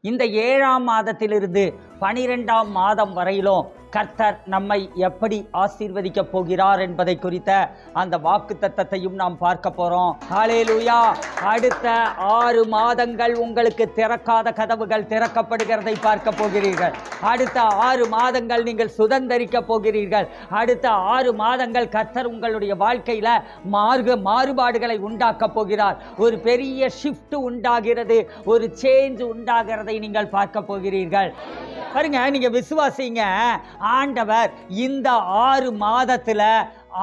இந்த 7ஆம் மாதத்திலிருந்து 12ஆம் மாதம் வரையிலும் கர்த்தர் நம்மை எப்படி ஆசீர்வதிக்க போகிறார் என்பதை குறித்த அந்த வாக்குத்தத்தத்தையும் நாம் பார்க்க போறோம். ஹல்லேலூயா. அடுத்த 6 மாதங்கள் உங்களுக்கு திறக்காத கதவுகள் திறக்கப்படுகிறதை பார்க்க போகிறீர்கள். அடுத்த 6 மாதங்கள் நீங்கள் சுதந்தரிக்க போகிறீர்கள். அடுத்த 6 மாதங்கள் கர்த்தர் உங்களுடைய வாழ்க்கையில மாறுபாடுகளை உண்டாக்க போகிறார். ஒரு பெரிய ஷிஃப்ட் உண்டாகிறது, ஒரு சேஞ்ச் உண்டாகிறதை நீங்கள் பார்க்க போகிறீர்கள். பாருங்க, நீங்க விசுவாசிங்க, ஆண்டவர் இந்த 6 மாதத்துல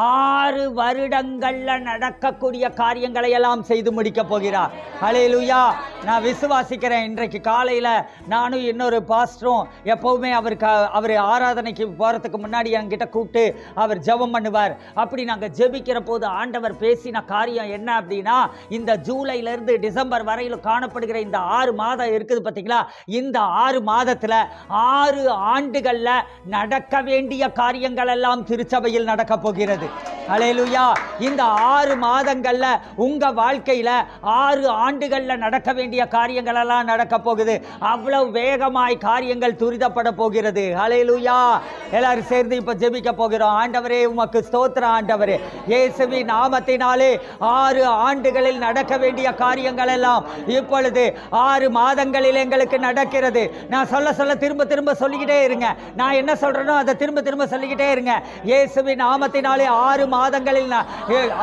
6 வருடங்கள்ல நடக்கக்கூடிய காரியங்களை எல்லாம் செய்து முடிக்க போகிறார். ஹல்லேலூயா. நான் விசுவாசிக்கிறேன். இன்றைக்கு காலையில நானும் இன்னொரு பாஸ்டரும் எப்பவுமே அவர் ஆராதனைக்கு போறதுக்கு முன்னாடி என்கிட்ட கூப்பிட்டு அவர் ஜெபம் பண்ணுவார். அப்படி நாங்கள் ஜெபிக்கிற போது ஆண்டவர் பேசின காரியம் என்ன அப்படின்னா, இந்த ஜூலைல இருந்து டிசம்பர் வரையிலும் காணப்படுகிற இந்த 6 மாதம் இருக்குது பார்த்தீங்களா, இந்த 6 மாதத்துல 6 ஆண்டுகள்ல நடக்க வேண்டிய காரியங்கள் எல்லாம் திருச்சபையில் நடக்க போகிறது. ஹல்லேலூயா. இந்த 6 மாதங்கள்ல உங்க வாழ்க்கையில 6 ஆண்டுகள்ல நடக்க வேண்டிய காரியங்கள் எல்லாம் நடக்க போகுது. அவ்வளவு வேகமாய் காரியங்கள் துரிதப்பட போகிறது. ஹல்லேலூயா. எல்லாரும் சேர்ந்து இப்ப ஜெபிக்க போகிறோம். ஆண்டவரே, உமக்கு ஸ்தோத்திரம். ஆண்டவரே, இயேசுவின் நாமத்தினாலே 6 ஆண்டுகளில் நடக்க வேண்டிய காரியங்கள் எல்லாம் இப்பொழுது 6 மாதங்களில் எங்களுக்கு நடக்கிறது. நான் சொல்ல திரும்ப திரும்ப சொல்லிக்கிட்டே இருங்க. நான் என்ன சொல்றேனோ அதை திரும்ப சொல்லிக்கிட்டே இருங்க. இயேசுவின் நாமத்தினாலே 6 மாதங்களில்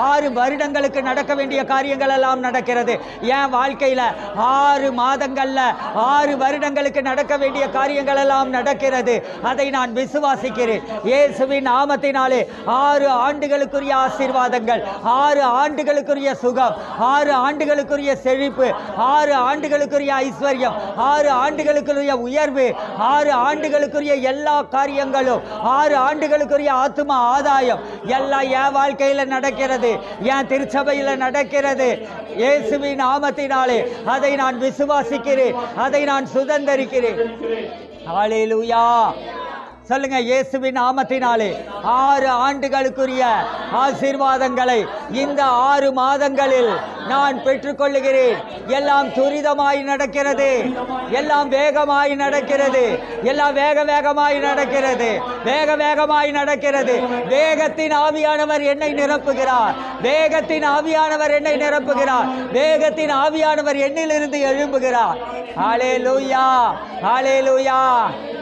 6 வருடங்களுக்கு நடக்க வேண்டிய காரியங்கள் எல்லாம் நடக்கிறது. என் வாழ்க்கையில 6 மாதங்கள்ல 6 வருடங்களுக்கு நடக்க வேண்டிய காரியங்கள் எல்லாம் நடக்கிறது. அதை நான் விசுவாசிக்கிறேன். இயேசுவின் நாமத்தினாலே 6 ஆண்டுகளுக்குரிய ஆசீர்வாதங்கள், 6 ஆண்டுகளுக்குரிய சுகம், 6 ஆண்டுகளுக்குரிய செழிப்பு, 6 ஆண்டுகளுக்குரிய ஐஸ்வர்யம், 6 ஆண்டுகளுக்குரிய உயர்வு, 6 ஆண்டுகளுக்குரிய எல்லா காரியங்களும், 6 ஆண்டுகளுக்குரிய ஆத்தும ஆதாயம் எல்லாம் என் வாழ்க்கையில நடக்கிறது, என் திருச்சபையில நடக்கிறது. இயேசுவின் நாமத்தினாலே அதை நான் விசுவாசிக்கிறேன், அதை நான் சுதந்தரிக்கிறேன். ஹல்லேலூயா. சொல்லுங்க, இயேசுவின் நாமத்தினாலே 6 ஆண்டுகளுக்குரிய ஆசீர்வாதங்களை இந்த 6 மாதங்களில் நான் பெற்றுக்கொள்ளுகிறேன். எல்லாம் துரிதமாய் நடக்கிறது, எல்லாம் வேகமாய் நடக்கிறது, எல்லாம் வேகமாய் நடக்கிறது, வேகமாய் நடக்கிறது. வேகத்தின் ஆவியானவர் என்னை நிரப்புகிறார், வேகத்தின் ஆவியானவர் என்னை நிரப்புகிறார், வேகத்தின் ஆவியானவர் என்னிலிருந்து எழும்புகிறார். ஹல்லேலூயா. ஹல்லேலூயா.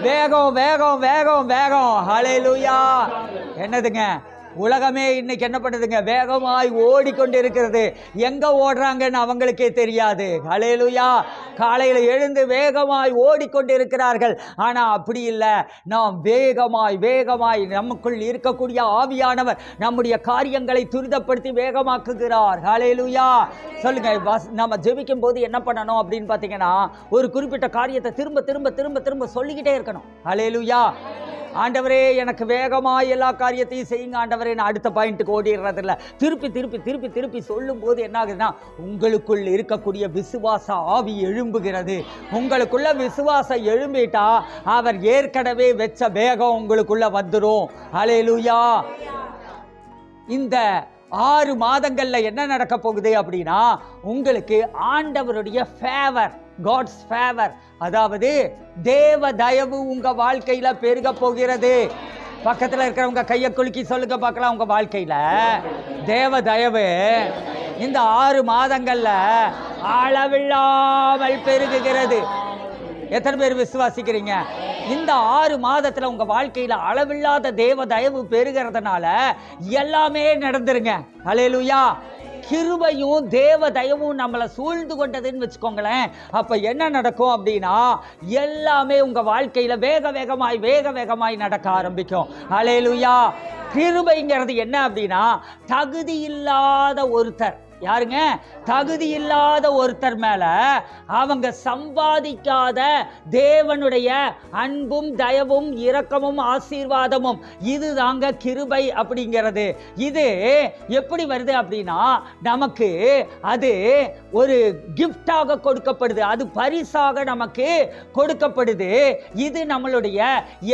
வேகம் வேகம் வேகம் வேகம். ஹல்லேலூயா. என்னதுங்க, உலகமே இன்னைக்கு என்ன பண்ணுதுங்க, வேகமாய் ஓடிக்கொண்டிருக்கிறது. எங்க ஓடுறாங்கன்னு அவங்களுக்கே தெரியாது. ஹல்லேலூயா. காலையில் எழுந்து வேகமாய் ஓடிக்கொண்டிருக்கிறார்கள். ஆனா அப்படி இல்லை. நாம் வேகமாய் நமக்குள் இருக்கக்கூடிய ஆவியானவர் நம்முடைய காரியங்களை துரிதப்படுத்தி வேகமாக்குகிறார். ஹல்லேலூயா. சொல்லுங்க, நம்ம ஜெபிக்கும் போது என்ன பண்ணணும் அப்படின்னு பார்த்தீங்கன்னா, ஒரு குறிப்பிட்ட காரியத்தை திரும்ப சொல்லிக்கிட்டே இருக்கணும். ஹல்லேலூயா. ஆண்டவரே, எனக்கு வேகமாக எல்லா காரியத்தையும் செய்யுங்க ஆண்டவரே. நான் அடுத்த பாயிண்ட்டுக்கு ஓடிடுறதில்ல. திருப்பி சொல்லும் போது என்ன ஆகுதுன்னா, உங்களுக்குள் இருக்கக்கூடிய விசுவாச ஆவி எழும்புகிறது. உங்களுக்குள்ள விசுவாசம் எழும்பிட்டா அவர் ஏற்கனவே வச்ச வேகம் உங்களுக்குள்ள வந்துடும். ஹல்லேலூயா. இந்த 6 மாதங்கள்ல என்ன நடக்க போகுது அப்படின்னா, உங்களுக்கு ஆண்டவருடைய ஃபேவர், காட்ஸ் ஃபேவர், அதாவது தேவ தயவு உங்க வாழ்க்கையில பெருக போகிறது. பக்கத்துல இருக்கிறவங்க கையை குலுக்கி சொல்லுங்க பார்க்கலாம், உங்க வாழ்க்கையில தேவ தயவு இந்த 6 மாதங்கள்ல அளவில்லாமல் பெருகுகிறது. எத்தனை பேர் விசுவாசிக்கிறீங்க? இந்த 6 மாதத்துல உங்க வாழ்க்கையில அளவில்லாத தேவ தயவு பெருகிறதுனால எல்லாமே நடந்துருங்க. ஹல்லேலூயா. கிருபையும் தேவ தயவும் நம்மளை சூழ்ந்து கொண்டதுன்னு வச்சுக்கோங்களேன். அப்ப என்ன நடக்கும் அப்படின்னா, எல்லாமே உங்க வாழ்க்கையில வேகமாய் நடக்க ஆரம்பிக்கும். ஹல்லேலூயா. கிருபைங்கிறது என்ன அப்படின்னா, தகுதி இல்லாத ஒருத்தர், யாருங்க, தகுதி இல்லாத ஒருத்தர் மேல அவங்க சம்பாதிக்காத தேவனுடைய அன்பும் தயவும் இரக்கமும் ஆசீர்வாதமும், இது தாங்க கிருபை அப்படிங்கிறது. இது எப்படி வருது அப்படின்னா, நமக்கு அது ஒரு கிஃப்டாக கொடுக்கப்படுது, அது பரிசாக நமக்கு கொடுக்கப்படுது. இது நம்மளுடைய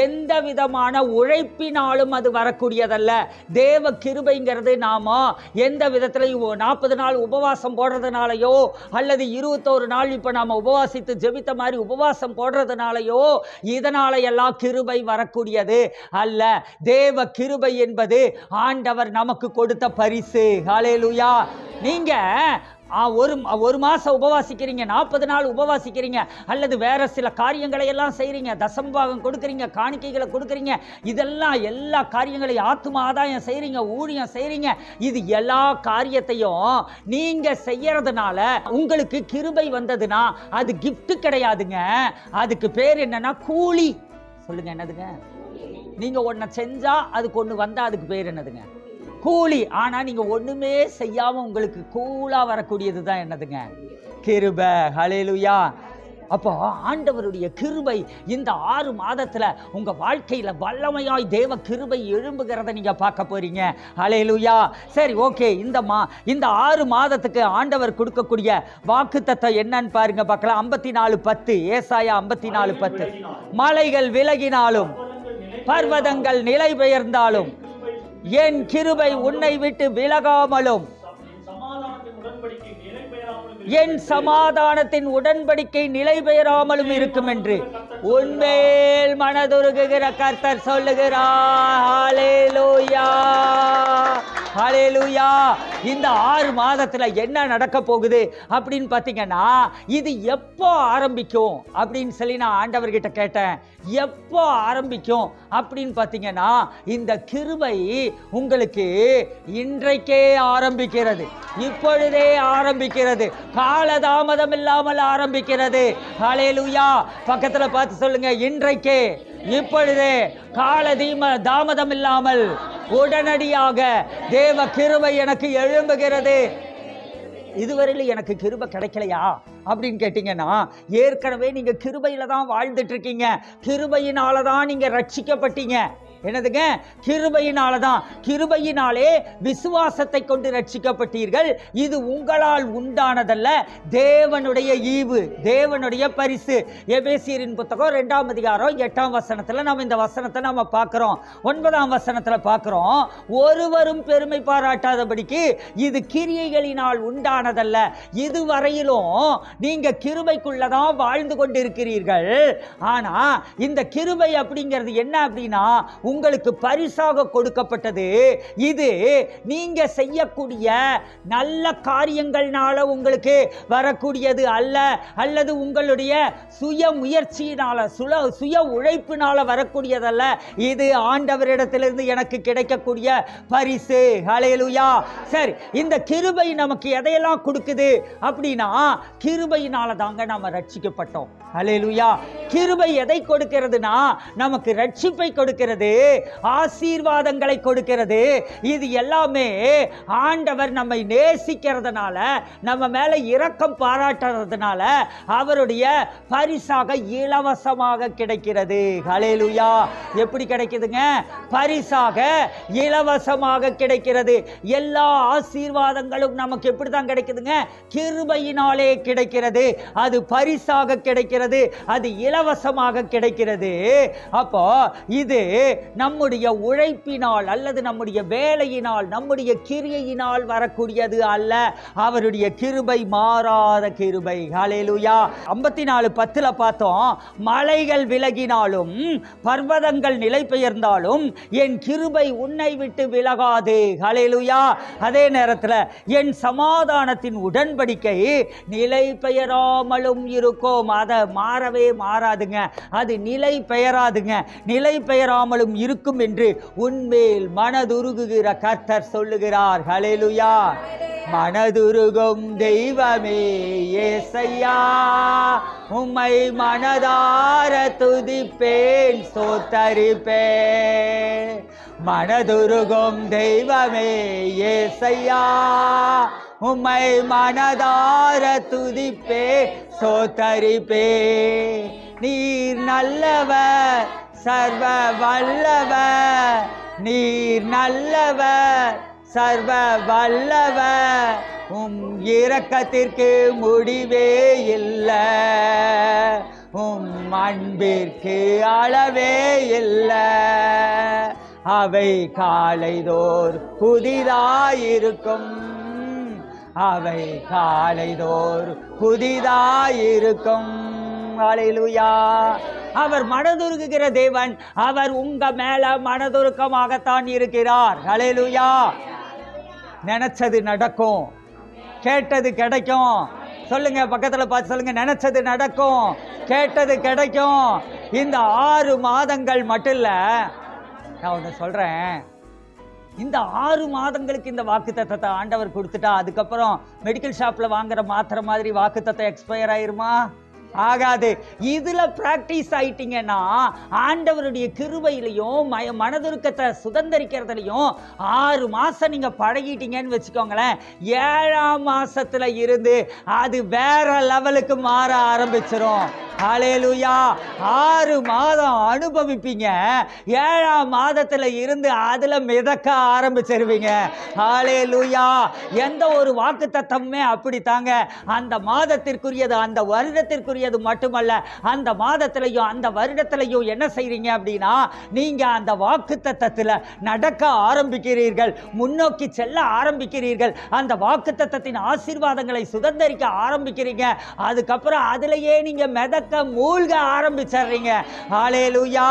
எந்த விதமான உழைப்பினாலும் அது வரக்கூடியதல்ல. தேவ கிருபைங்கிறது நாம எந்த விதத்திலையும் 40 நாள் உபவாசம் உபவாசம் போடுறதுனாலையோ அல்லது 21 நாள் இப்போ நாம் உபவாசித்து ஜெபித்த மாதிரி உபவாசம் போடுறதுனாலையோ இதனால எல்லாம் கிருபை வரக்கூடியது அல்ல. தேவ கிருபை என்பது ஆண்டவர் நமக்கு கொடுத்த பரிசு. ஹல்லேலூயா. நீங்க ஒரு மாதம் உபவாசிக்கிறீங்க, 40 நாள் உபவாசிக்கிறீங்க, அல்லது வேற சில காரியங்களை எல்லாம் செய்கிறீங்க, தசமபாகம் கொடுக்குறீங்க, காணிக்கைகளை கொடுக்குறீங்க, இதெல்லாம் எல்லா காரியங்களையும் ஆத்தும ஆதாயம் செய்கிறீங்க, ஊழியம் செய்கிறீங்க. இது எல்லா காரியத்தையும் நீங்கள் செய்யறதுனால உங்களுக்கு கிருபை வந்ததுன்னா அது கிஃப்ட் கிடையாதுங்க. அதுக்கு பேர் என்னன்னா கூலி. சொல்லுங்க, என்னதுங்க? நீங்கள் ஒன்றை செஞ்சால் அதுக்கு ஒன்று வந்தால் அதுக்கு பேர் என்னதுங்க? கூலி. ஆனால் நீங்கள் ஒன்றுமே செய்யாமல் உங்களுக்கு கூலாக வரக்கூடியது தான் என்னதுங்க? கிருபை. ஹல்லேலூயா. அப்போ ஆண்டவருடைய கிருபை இந்த 6 மாதத்தில் உங்கள் வாழ்க்கையில் வல்லமையாய் தேவ கிருபை எழும்புகிறத நீங்கள் பார்க்க போறீங்க. ஹல்லேலூயா. சரி, ஓகே. இந்த 6 மாதத்துக்கு ஆண்டவர் கொடுக்கக்கூடிய வாக்குத்தத்தம் என்னன்னு பாருங்க, பார்க்கலாம். 54:10, ஏசாயா 54:10. மலைகள் விலகினாலும் பர்வதங்கள் நிலை பெயர்ந்தாலும் என் கிருபை உன்னை விட்டு விலகாமலும் என் சமாதானத்தின் உடன்படிக்கை நிலை பெயராமலும் இருக்கும் என்று உன்மேல் மனதுருகுகிற கர்த்தர் சொல்லுகிறார். ஹல்லேலூயா. ஹல்லேலூயா. இந்த 6 மாதத்துல என்ன நடக்க போகுது அப்படின்னு பார்த்தீங்கன்னா, இது எப்போ ஆரம்பிக்கும் அப்படின்னு சொல்லி நான் ஆண்டவர்கிட்ட கேட்டேன். எப்போ ஆரம்பிக்கும் அப்படின்னு பார்த்தீங்கன்னா, இந்த கிருபை உங்களுக்கு இன்றைக்கே ஆரம்பிக்கிறது, இப்பொழுதே ஆரம்பிக்கிறது, காலதாமதம் இல்லாமல் ஆரம்பிக்கிறது. ஹல்லேலூயா. பக்கத்துல பார்த்து சொல்லுங்க, இன்றைக்கே, இப்பொழுதே, தாமதம் இல்லாமல் உடனடியாக தேவ கிருபை எனக்கு எழும்புகிறது. இதுவரையில் எனக்கு கிருபை கிடைக்கலையா அப்படின்னு கேட்டீங்கன்னா, ஏற்கனவே நீங்க கிருபையில தான் வாழ்ந்துட்டு இருக்கீங்க. கிருபையினால தான் நீங்க ரட்சிக்கப்பட்டீங்க. என்னதுங்க? கிருபையினால தான். கிருபையினாலே விசுவாசத்தை கொண்டு ரட்சிக்கப்பட்டீர்கள். இது உங்களால் உண்டானதல்ல, தேவனுடைய ஈவு, தேவனுடைய பரிசு. எபேசியரின் புத்தகம் 2ஆம் அதிகாரம் 8ஆம் வசனத்துல நம்ம இந்த வசனத்தை நம்ம பார்க்கிறோம். 9ஆம் வசனத்துல பார்க்கிறோம், ஒருவரும் பெருமை பாராட்டாதபடிக்கு இது கிரியைகளினால் உண்டானதல்ல. இதுவரையிலும் நீங்க கிருபைக்குள்ளதான் வாழ்ந்து கொண்டிருக்கிறீர்கள். ஆனா இந்த கிருபை அப்படிங்கிறது என்ன அப்படின்னா, உங்களுக்கு பரிசாக கொடுக்கப்பட்டது. இது நீங்க செய்யக்கூடிய நல்ல காரியங்கள்னால உங்களுக்கு வரக்கூடியது அல்ல, அல்லது உங்களுடைய சுய முயற்சியினால சுய உழைப்பினால வரக்கூடியதல்ல. இது ஆண்டவரிடத்திலிருந்து எனக்கு கிடைக்கக்கூடிய பரிசு. ஹல்லேலூயா. சரி, இந்த கிருபை நமக்கு எதையெல்லாம் கொடுக்குது அப்படின்னா, கிருபையினால தாங்க நாம ரட்சிக்கப்பட்டோம். ஹல்லேலூயா. கிருபை எதை கொடுக்கிறதுனா, நமக்கு ரட்சிப்பை கொடுக்கிறது, ஆசீர்வாதங்களை கொடுக்கிறது. இது எல்லாமே ஆண்டவர் நம்மை நேசிக்கிறதுனால, நம்ம மேல இரக்கம் பாராட்டுறதுனால அவருடைய பரிசாக இலவசமாக கிடைக்கிறது. ஹல்லேலூயா. எப்படி கிடைக்குதுங்க? பரிசாக இலவசமாக கிடைக்கிறது. எல்லா ஆசீர்வாதங்களும் நமக்கு எப்படி தான் கிடைக்குதுங்க? கிருபையினாலே கிடைக்கிறது. அது பரிசாக கிடைக்கிறது, அது இலவசமாக கிடைக்கிறது. அப்போ இது நம்முடைய உழைப்பினால் அல்லது நம்முடைய வேலையினால் நம்முடைய கிரியையினால் வரக்கூடியது அல்ல. அவருடைய கிருபை மாறாத கிருபை. ஹல்லேலூயா. 54:10 பார்த்தோம், மலைகள் விலகினாலும் பர்வதங்கள் நிலை பெயர்ந்தாலும் என் கிருபை உன்னை விட்டு விலகாது. ஹல்லேலூயா. அதே நேரத்தில் என் சமாதானத்தின் உடன்படிக்கை நிலை பெயராமலும் இருக்கும். அதை மாறவே மாறாதுங்க, அது நிலை பெயராதுங்க, நிலை பெயராமலும் இருக்கும் என்று உன்மேல் மனதுருகுகிற கர்த்தர் சொல்லுகிறார். ஹல்லேலூயா. மனதுருகும் தெய்வமே ஏசையா, உம்மை மனதார துதிப்பேன், ஸ்தோத்தரிப்பேன். மனதுருகும் தெய்வமே ஏசையா, உம்மை மனதார துதிப்பேன், ஸ்தோத்தரிப்பேன். நீர் நல்லவர், சர்வ வல்லவர், நீர் நல்லவர், சர்வ வல்லவர். இரக்கத்திற்கு முடிவே இல்லை, அன்பிற்கு அளவே இல்லை. அவை காலைதோர் புதிதாயிருக்கும், அவை காலைதோறும் புதிதாயிருக்கும். ஹல்லேலூயா. அவர் மனதுருகுகிற தேவன். அவர் உங்க மேல மனதுருக்கமாகத்தான் இருக்கிறார். ஹல்லேலூயா. நினைச்சது நடக்கும், கேட்டது கிடைக்கும். சொல்லுங்க, பக்கத்துல பார்த்து சொல்லுங்க, நினைச்சது நடக்கும், கேட்டது கிடைக்கும். இந்த 6 மாதங்கள் மட்டும் இல்ல, நான் ஒன்று சொல்றேன். இந்த 6 மாதங்களுக்கு இந்த வாக்குத்தத்தத்தை ஆண்டவர் கொடுத்துட்டா அதுக்கப்புறம் மெடிக்கல் ஷாப்ல வாங்குற மாத்திரை மாதிரி வாக்குத்தத்தம் எக்ஸ்பயர் ஆயிருமா? ஆகாது. இதுல பிராக்டிஸ் ஆயிட்டீங்கன்னா ஆண்டவருடைய கிருபையிலையும் மனதுருக்கத்தை சுதந்திரிக்கிறதுலையும் 6 மாசம் நீங்க பழகிட்டீங்கன்னு வச்சுக்கோங்களேன். 7ஆம் மாசத்துல இருந்து அது வேற லெவலுக்கு மாற ஆரம்பிச்சிரும். ஹல்லேலூயா. 6 மாதம் அனுபவிப்பீங்க, 7ஆம் மாதத்துல இருந்து அதுல மிதக்க ஆரம்பிச்சிருவீங்க. ஹல்லேலூயா. எந்த ஒரு வாக்குத்தத்தமுமே அப்படித்தாங்க. அந்த மாதத்திற்குரியது, அந்த வருடத்திற்குரியது மட்டுமல்ல, அந்த மாதத்திலையும் அந்த வருடத்திலையும் என்ன செய்றீங்க அப்படின்னா, நீங்க அந்த வாக்குத்தத்தத்துல நடக்க ஆரம்பிக்கிறீர்கள், முன்னோக்கி செல்ல ஆரம்பிக்கிறீர்கள், அந்த வாக்குத்தத்தத்தின் ஆசீர்வாதங்களை சுதந்திரிக்க ஆரம்பிக்கிறீங்க. அதுக்கப்புறம் அதுலயே நீங்க மிதக்க மூழ்க ஆரம்பிச்சறீங்க. ஹல்லேலூயா.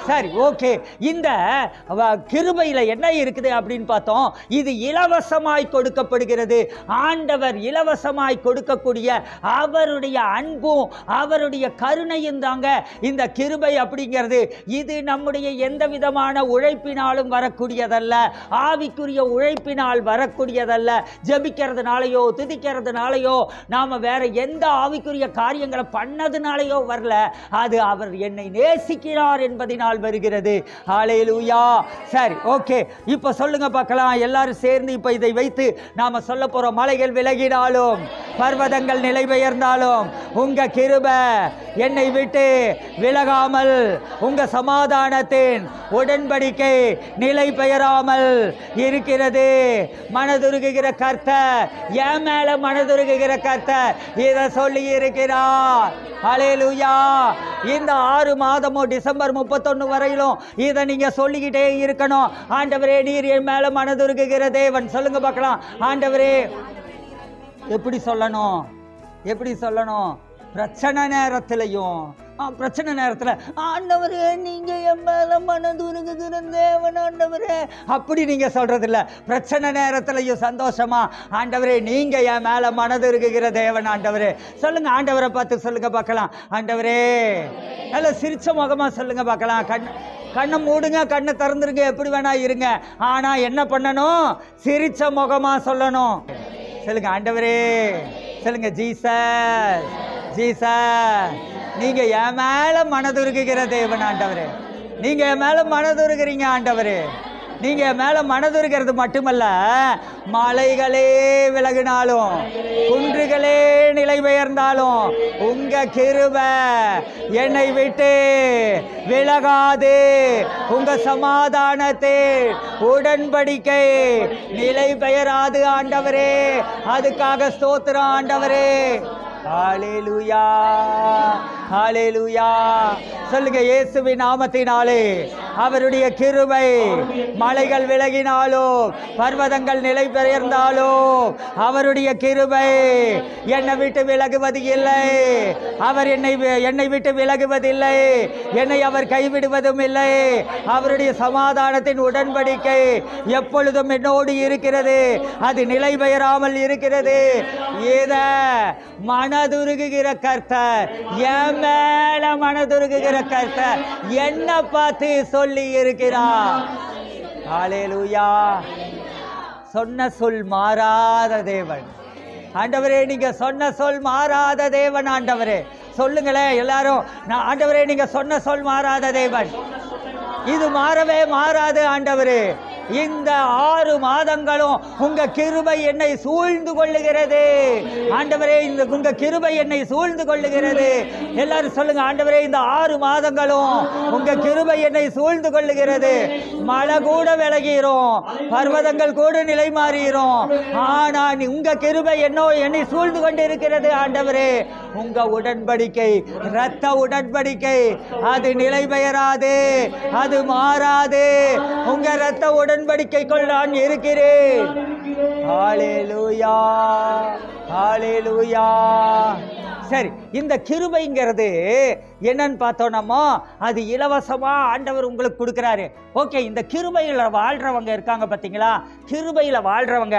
சரி, ஓகே. இந்த கிருபையில என்ன இருக்குது அப்படின்னு பார்த்தோம். இது இலவசமாய் கொடுக்கப்படுகிறது. ஆண்டவர் இலவசமாய் கொடுக்கக்கூடிய அவருடைய அன்பும் அவருடைய கருணையும் தாங்க இந்த கிருபை அப்படிங்கிறது. இது நம்முடைய எந்த விதமான உழைப்பினாலும் வரக்கூடியதல்ல, ஆவிக்குரிய உழைப்பினால் வரக்கூடியதல்ல, ஜெபிக்கிறதுனாலயோ துதிக்கிறதுனாலயோ நாம வேற எந்த ஆவிக்குரிய காரியங்களை பண்ணதுனாலயோ வரல. அது அவர் என்னை நேசிக்கிறார் என்பதனால் வருகிறது. ஹல்லேலூயா. சரி, ஓகே. இப்ப சொல்லுங்க பார்க்கலாம், எல்லாரும் சேர்ந்து இப்ப இதை வைத்து நாம சொல்ல போறோம். மலைகள் விலகினாலும் பர்வதங்கள் நிலை பெயர்ந்தாலும் உங்க கிருபை என்னை விட்டு விலகாமல், உங்க சமாதானத்தின் உடன்படிக்கை நிலை பெயராமல் இருக்கிறது. மனதுருகுகிற கர்த்தர், என் மேல மனதுருகுகிற கர்த்தர் இதை சொல்லி இருக்கிறார். ஹல்லேலூயா. இந்த 6 மாதமும் டிசம்பர் 31 வரையிலும் இதை நீங்க சொல்லிக்கிட்டே இருக்கணும். ஆண்டவரே, நீர் என் மேல மனதுருகுகிற தேவன். சொல்லுங்க பார்க்கலாம். ஆண்டவரே, எப்படி சொல்லணும்? எப்படி சொல்லணும்? பிரச்சனை நேரத்திலையும், பிரச்சனை நேரத்தில் ஆண்டவரே நீங்க என் மேல மனதுருகுகிற தேவன் ஆண்டவரே அப்படி நீங்க சொல்றது இல்ல. பிரச்சனை நேரத்திலையும் சந்தோஷமா, ஆண்டவரே நீங்க என் மேல மனதுருகுகிற தேவன் ஆண்டவரே. சொல்லுங்க, ஆண்டவரை பார்த்து சொல்லுங்க பார்க்கலாம். ஆண்டவரே, நல்ல சிரிச்ச முகமா சொல்லுங்க பார்க்கலாம். கண்ணை மூடுங்க, கண்ணை திறந்துருங்க, எப்படி வேணா இருங்க. ஆனா என்ன பண்ணணும்? சிரிச்ச முகமா சொல்லணும். சொல்லுங்க, ஆண்டவரே. சொல்லுங்க, ஜீசஸ், ஜீசஸ் நீங்க என் மேல மனதுருகுகிற தேவன் ஆண்டவரே. நீங்க என் மேல மனதுருகிறீங்க ஆண்டவரே. நீங்க என் மேல மனதுருகிறது மட்டுமல்ல, மலைகளே விலகினாலும் குன்றுகளே நிலை பெயர்ந்தாலும் உங்க கிருபை என்னை விட்டு விலகாது. உங்க சமாதானத்தில் உடன்படிக்கை நிலை பெயராது ஆண்டவரே. அதுக்காக ஸ்தோத்திரம் ஆண்டவரே. ஹல்லேலூயா. ஹல்லேலூயா. சொல்லுங்க, இயேசுவின் நாமத்தினாலே அவருடைய கிருபை மலைகள் விலகினாலும் பர்வதங்கள் நிலை பெயர்ந்தாலும் அவருடைய கிருபை என்னை விட்டு விலகுவது இல்லை. அவர் என்னை விட்டு விலகுவதில்லை. என்னை அவர் கைவிடுவதும் இல்லை. அவருடைய சமாதானத்தின் உடன்படிக்கை எப்பொழுதும் என்னோடு இருக்கிறது. அது நிலை பெயராமல் இருக்கிறது. ஏத மனதுருகுகிற கர்த்தர், என் மேல மனதுருகுகிற கர்த்தர் என்ன பார்த்து சொல்லி இருக்கிறார். ஹல்லேலூயா. சொன்ன சொல் மாறாத தேவன் ஆண்டவரே. நீங்க சொன்ன சொல் மாறாத தேவன் ஆண்டவரே. சொல்லுங்களேன் எல்லாரும், நான் ஆண்டவரே நீங்க சொன்ன சொல் மாறாத தேவன். இது மாறவே மாறாது ஆண்டவரே. இந்த 6 மாதங்களும் உங்க கிருபை என்னை சூழ்ந்து கொள்ளுகிறது ஆண்டவரே. இந்த உங்க கிருபை என்னை சூழ்ந்து கொள்ளுகிறது. எல்லாரும் சொல்லுங்க, ஆண்டவரே இந்த 6 மாதங்களும் உங்க கிருபை என்னை சூழ்ந்து கொள்ளுகிறது. மழை கூட விலகிறோம், பர்வதங்கள் கூட நிலை மாறிடும். ஆனா உங்க கிருபை என்னை சூழ்ந்து கொண்டு இருக்கிறது ஆண்டவரே. உங்க உடன்படிக்கை, இரத்த உடன்படிக்கை, அது நிலை பெயராது, அது மாறாது. உங்க இரத்த உடன்படிக்கைக்குள் நான் இருக்கிறேன். ஹalleluya ஹalleluya. சரி, இந்த கிருபைங்கிறது என்னன்னு பார்த்தோம்னா அது இலவசமா ஆண்டவர் உங்களுக்கு கொடுக்குறாரு. ஓகே, இந்த கிருபையில வாழ்றவங்க இருக்காங்க பார்த்தீங்களா? கிருபையில வாழ்றவங்க